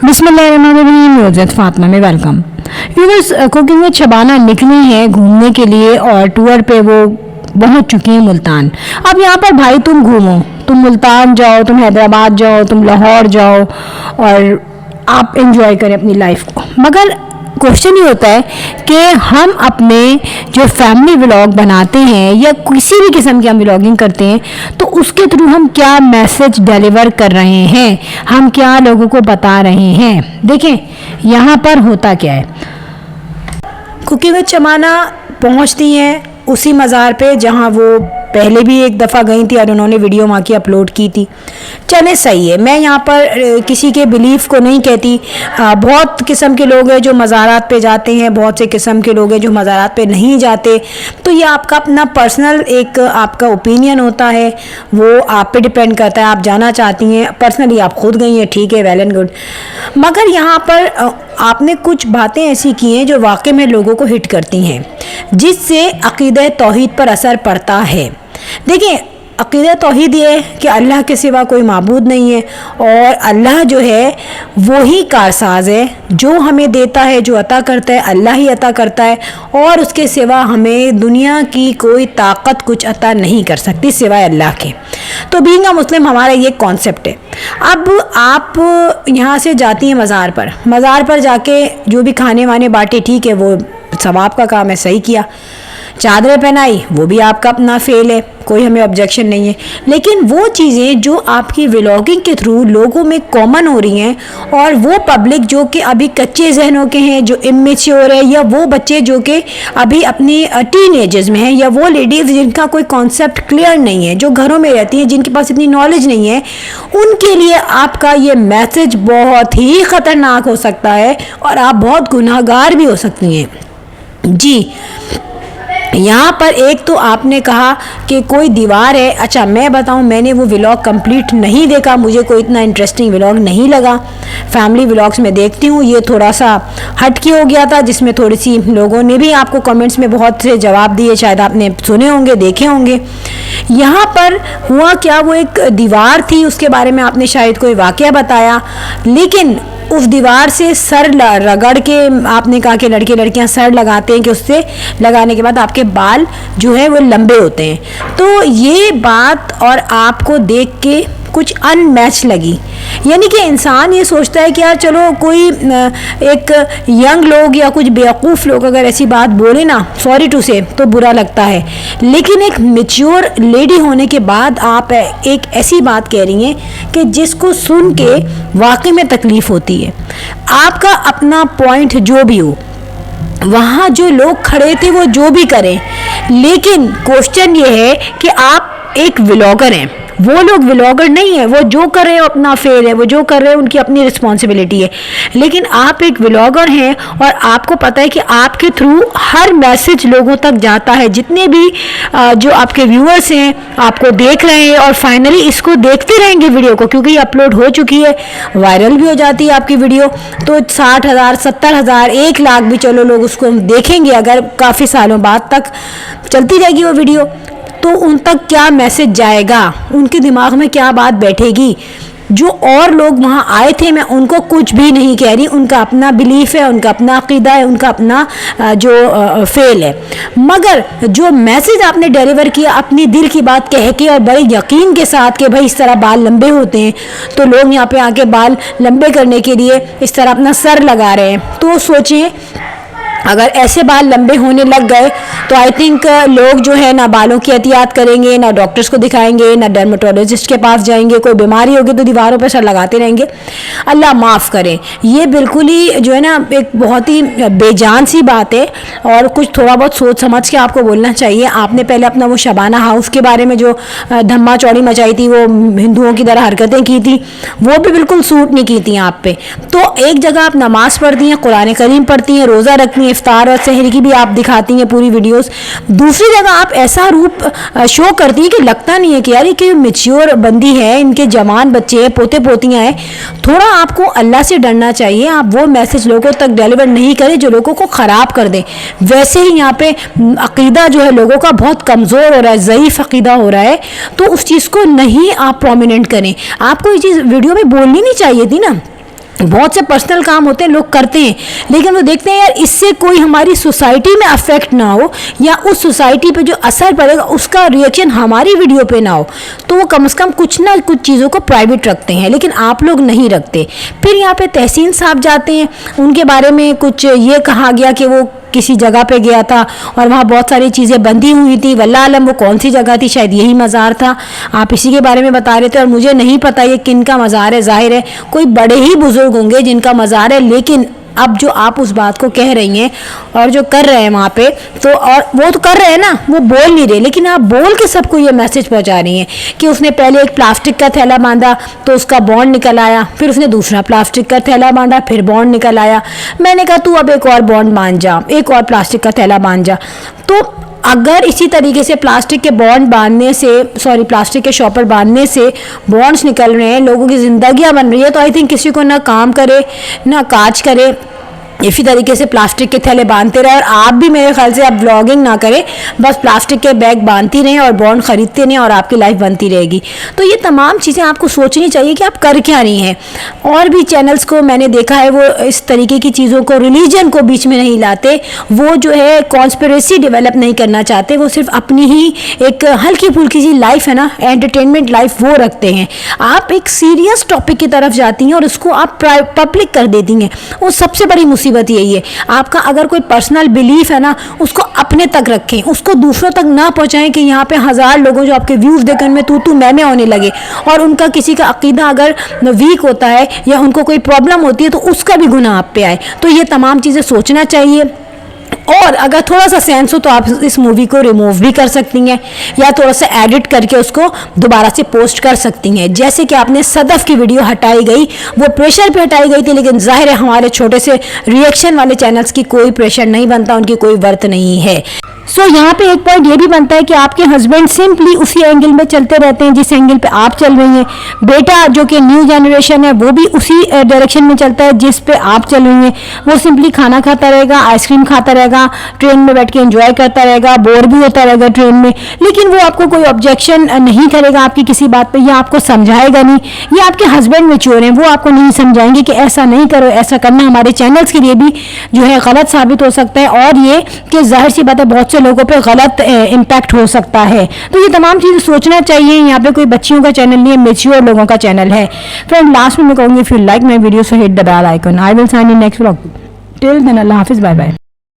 बिस्मिल्लाहिर्रहमानिर्रहीम। फातिमा में welcome. Viewers, cooking with Shabana निकली है घूमने के लिए और टूर पे वो पहुंच चुकी हैं मुल्तान। अब यहाँ पर भाई तुम घूमो, तुम मुल्तान जाओ, तुम हैदराबाद जाओ, तुम लाहौर जाओ और आप एंजॉय करें अपनी लाइफ को, मगर क्वेश्चन ये होता है कि हम अपने जो फैमिली व्लॉग बनाते हैं या किसी भी किस्म की हम व्लॉगिंग करते हैं तो उसके थ्रू हम क्या मैसेज डिलीवर कर रहे हैं, हम क्या लोगों को बता रहे हैं। देखें यहाँ पर होता क्या है, कुकिंग विद शबाना पहुँचती हैं उसी मज़ार पे जहाँ वो पहले भी एक दफ़ा गई थी और उन्होंने वीडियो वहाँ की अपलोड की थी। चले सही है, मैं यहाँ पर किसी के बिलीफ को नहीं कहती। बहुत किस्म के लोग हैं जो मज़ारात पे जाते हैं, बहुत से किस्म के लोग हैं जो मज़ारात पे नहीं जाते। तो ये आपका अपना पर्सनल एक आपका ओपिनियन होता है, वो आप पे डिपेंड करता है। आप जाना चाहती हैं, पर्सनली आप खुद गई हैं, ठीक है, वेल एंड गुड। मगर यहाँ पर आपने कुछ बातें ऐसी की हैं जो वाकई में लोगों को हिट करती हैं, जिससे अक़ीदा तौहीद पर असर पड़ता है। देखिए, अक़ीदा तौहीद ये है कि अल्लाह के सिवा कोई माबूद नहीं है और अल्लाह जो है वो ही कारसाज है, जो हमें देता है, जो अता करता है अल्लाह ही अता करता है और उसके सिवा हमें दुनिया की कोई ताकत कुछ अता नहीं कर सकती सिवाय अल्लाह के। तो बीइंग अ मुस्लिम हमारा ये कॉन्सेप्ट है। अब आप यहाँ से जाती हैं मज़ार पर जाके जो भी खाने वाने बांटे, ठीक है, वो सवाब का काम है, सही किया। चादरें पहनाई, वो भी आपका अपना फेल है, कोई हमें ऑब्जेक्शन नहीं है। लेकिन वो चीज़ें जो आपकी व्लॉगिंग के थ्रू लोगों में कॉमन हो रही हैं और वो पब्लिक जो कि अभी कच्चे जहनों के हैं, जो इमेच्योर है, या वो बच्चे जो कि अभी अपनी टीन एजेस में हैं, या वो लेडीज़ जिनका कोई कॉन्सेप्ट क्लियर नहीं है, जो घरों में रहती हैं, जिनके पास इतनी नॉलेज नहीं है, उनके लिए आपका ये मैसेज बहुत ही ख़तरनाक हो सकता है और आप बहुत गुनाहगार भी हो सकती हैं। जी, यहाँ पर एक तो आपने कहा कि कोई दीवार है। अच्छा, मैं बताऊँ, मैंने वो व्लॉग कंप्लीट नहीं देखा, मुझे कोई इतना इंटरेस्टिंग व्लॉग नहीं लगा। फैमिली व्लॉग्स में देखती हूँ, ये थोड़ा सा हटके हो गया था, जिसमें थोड़ी सी लोगों ने भी आपको कमेंट्स में बहुत से जवाब दिए, शायद आपने सुने होंगे, देखे होंगे। यहाँ पर हुआ क्या, वो एक दीवार थी, उसके बारे में आपने शायद कोई वाक़या बताया, लेकिन उस दीवार से सर रगड़ के आपने कहा कि लड़के लड़कियां सर लगाते हैं कि उससे लगाने के बाद आपके बाल जो है वो लंबे होते हैं। तो ये बात और आपको देख के कुछ अनमैच लगी। यानी कि इंसान ये सोचता है कि यार चलो कोई एक यंग लोग या कुछ बेवकूफ़ लोग अगर ऐसी बात बोले ना, सॉरी टू से, तो बुरा लगता है। लेकिन एक मैच्योर लेडी होने के बाद आप एक ऐसी बात कह रही हैं कि जिसको सुन के वाकई में तकलीफ़ होती है। आपका अपना पॉइंट जो भी हो, वहाँ जो लोग खड़े थे वो जो भी करें, लेकिन क्वेश्चन ये है कि आप एक व्लॉगर हैं, वो लोग व्लॉगर नहीं है। वो जो कर रहे हैं अपना फेल है, वो जो कर रहे हैं उनकी अपनी रिस्पॉन्सिबिलिटी है। लेकिन आप एक व्लॉगर हैं और आपको पता है कि आपके थ्रू हर मैसेज लोगों तक जाता है। जितने भी जो आपके व्यूअर्स हैं आपको देख रहे हैं और फाइनली इसको देखते रहेंगे वीडियो को, क्योंकि ये अपलोड हो चुकी है, वायरल भी हो जाती है आपकी वीडियो, तो 60,000, 70,000, 1 लाख भी चलो लोग उसको देखेंगे अगर काफ़ी सालों बाद तक चलती रहेगी वो वीडियो। तो उन तक क्या मैसेज जाएगा, उनके दिमाग में क्या बात बैठेगी। जो और लोग वहाँ आए थे, मैं उनको कुछ भी नहीं कह रही, उनका अपना बिलीफ है, उनका अपना अक़ीदा है, उनका अपना जो फेल है। मगर जो मैसेज आपने डिलीवर किया अपनी दिल की बात कह के और बड़े यकीन के साथ कि भाई इस तरह बाल लंबे होते हैं, तो लोग यहाँ पे आके बाल लंबे करने के लिए इस तरह अपना सर लगा रहे हैं। तो सोचिए, अगर ऐसे बाल लंबे होने लग गए तो आई थिंक लोग जो है ना बालों की एहतियात करेंगे, ना डॉक्टर्स को दिखाएंगे, ना डर्मेटोलॉजिस्ट के पास जाएंगे। कोई बीमारी होगी तो दीवारों पर सर लगाते रहेंगे। अल्लाह माफ़ करे, ये बिल्कुल ही जो है ना एक बहुत ही बेजान सी बात है और कुछ थोड़ा बहुत सोच समझ के आपको बोलना चाहिए। आपने पहले अपना वो शबाना हाउस के बारे में जो धम्मा चौड़ी मचाई थी, वो हिंदुओं की तरह हरकतें की थी, वो भी बिल्कुल सूट नहीं की थी आप पे। तो एक जगह आप नमाज़ पढ़ती हैं, कुरान करीम पढ़ती हैं, रोज़ा रखती हैं, इफ्तार और सहरी की भी आप दिखाती हैं पूरी वीडियोस। दूसरी जगह आप ऐसा रूप शो करती हैं कि लगता नहीं है कि यार ये कि मैच्योर बंदी है, इनके जवान बच्चे हैं, पोते पोतियां हैं। थोड़ा आपको अल्लाह से डरना चाहिए। आप वो मैसेज लोगों तक डिलीवर नहीं करें जो लोगों को ख़राब कर दें। वैसे ही यहाँ पे अक़ीदा जो है लोगों का बहुत कमज़ोर हो रहा है, ज़ईफ़ अक़ीदा हो रहा है, तो उस चीज़ को नहीं आप प्रोमिनेंट करें। आपको ये चीज़ वीडियो में बोलनी नहीं चाहिए थी ना। बहुत से पर्सनल काम होते हैं, लोग करते हैं, लेकिन वो देखते हैं यार इससे कोई हमारी सोसाइटी में अफेक्ट ना हो या उस सोसाइटी पे जो असर पड़ेगा उसका रिएक्शन हमारी वीडियो पे ना हो, तो वो कम से कम कुछ ना कुछ चीज़ों को प्राइवेट रखते हैं, लेकिन आप लोग नहीं रखते। फिर यहाँ पे तहसीन साहब जाते हैं, उनके बारे में कुछ ये कहा गया कि वो किसी जगह पे गया था और वहाँ बहुत सारी चीज़ें बंधी हुई थी, वल्लाह आलम वो कौन सी जगह थी, शायद यही मज़ार था। आप इसी के बारे में बता रहे थे और मुझे नहीं पता ये किन का मज़ार है। ज़ाहिर है कोई बड़े ही बुज़ुर्ग होंगे जिनका मज़ार है, लेकिन अब जो आप उस बात को कह रही हैं और जो कर रहे हैं वहाँ पे, तो और वो तो कर रहे हैं ना, वो बोल नहीं रहे, लेकिन आप बोल के सबको ये मैसेज पहुँचा रही हैं कि उसने पहले एक प्लास्टिक का थैला बांधा तो उसका बॉन्ड निकल आया, फिर उसने दूसरा प्लास्टिक का थैला बांधा फिर बॉन्ड निकल आया। मैंने कहा तू अब एक और बॉन्ड बांध जा, एक और प्लास्टिक का थैला बांध जा। तो अगर इसी तरीके से प्लास्टिक के बॉन्ड बांधने से, प्लास्टिक के शॉपर बांधने से बॉन्ड्स निकल रहे हैं, लोगों की ज़िंदगियाँ बन रही है, तो आई थिंक किसी को ना काम करे ना काज करे, इसी तरीके से प्लास्टिक के थैले बांधते रहे। और आप भी मेरे ख्याल से आप ब्लॉगिंग ना करें, बस प्लास्टिक के बैग बांधती रहें और बॉन्ड खरीदते रहें और आपकी लाइफ बनती रहेगी। तो ये तमाम चीज़ें आपको सोचनी चाहिए कि आप कर क्या रही हैं। और भी चैनल्स को मैंने देखा है वो इस तरीके की चीज़ों को, रिलीजन को बीच में नहीं लाते, वो जो है कॉन्स्पिरेसी डेवलप नहीं करना चाहते, वो सिर्फ अपनी ही एक हल्की फुल्की सी लाइफ है ना, एंटरटेनमेंट लाइफ वो रखते हैं। आप एक सीरियस टॉपिक की तरफ जाती हैं और उसको आप पब्लिक कर देती हैं, वो सबसे बड़ी मुसीबत यही है। आपका अगर कोई पर्सनल बिलीफ है ना, उसको अपने तक रखें, उसको दूसरों तक ना पहुंचाएं कि यहाँ पे 1000 लोगों जो आपके व्यूज़ देखकर में तू मैं होने लगे, और उनका किसी का अकीदा अगर वीक होता है या उनको कोई प्रॉब्लम होती है तो उसका भी गुनाह आप पे आए। तो ये तमाम चीज़ें सोचना चाहिए। और अगर थोड़ा सा सेंस हो तो आप इस मूवी को रिमूव भी कर सकती हैं या थोड़ा सा एडिट करके उसको दोबारा से पोस्ट कर सकती हैं। जैसे कि आपने सदफ की वीडियो हटाई गई, वो प्रेशर पे हटाई गई थी, लेकिन जाहिर है हमारे छोटे से रिएक्शन वाले चैनल्स की कोई प्रेशर नहीं बनता, उनकी कोई वर्थ नहीं है। यहाँ पे एक पॉइंट ये भी बनता है कि आपके हस्बैंड सिंपली उसी एंगल में चलते रहते हैं जिस एंगल पे आप चल रही हैं। बेटा जो कि न्यू जनरेशन है वो भी उसी डायरेक्शन में चलता है जिस पे आप चल रही हैं। वो सिंपली खाना खाता रहेगा, आइसक्रीम खाता रहेगा, ट्रेन में बैठ के एंजॉय करता रहेगा, बोर भी होता रहेगा ट्रेन में, लेकिन वो आपको कोई ऑब्जेक्शन नहीं करेगा आपकी किसी बात पर, या आपको समझाएगा नहीं। ये आपके हस्बैंड मैच्योर हैं, वो आपको नहीं समझाएंगे कि ऐसा नहीं करो, ऐसा करना हमारे चैनल्स के लिए भी जो है गलत साबित हो सकता है, और ये कि जाहिर सी बात है बहुत से लोगों पे गलत इम्पैक्ट हो सकता है। तो ये तमाम चीज़ें सोचना चाहिए। यहाँ पे कोई बच्चियों का चैनल नहीं है, मैच्योर लोगों का चैनल है। फ्रेंड लास्ट में मैं कहूँगी, if you like my video so hit the bell icon. I will sign in next vlog. Till then अल्लाह हाफिज़, बाय बाय।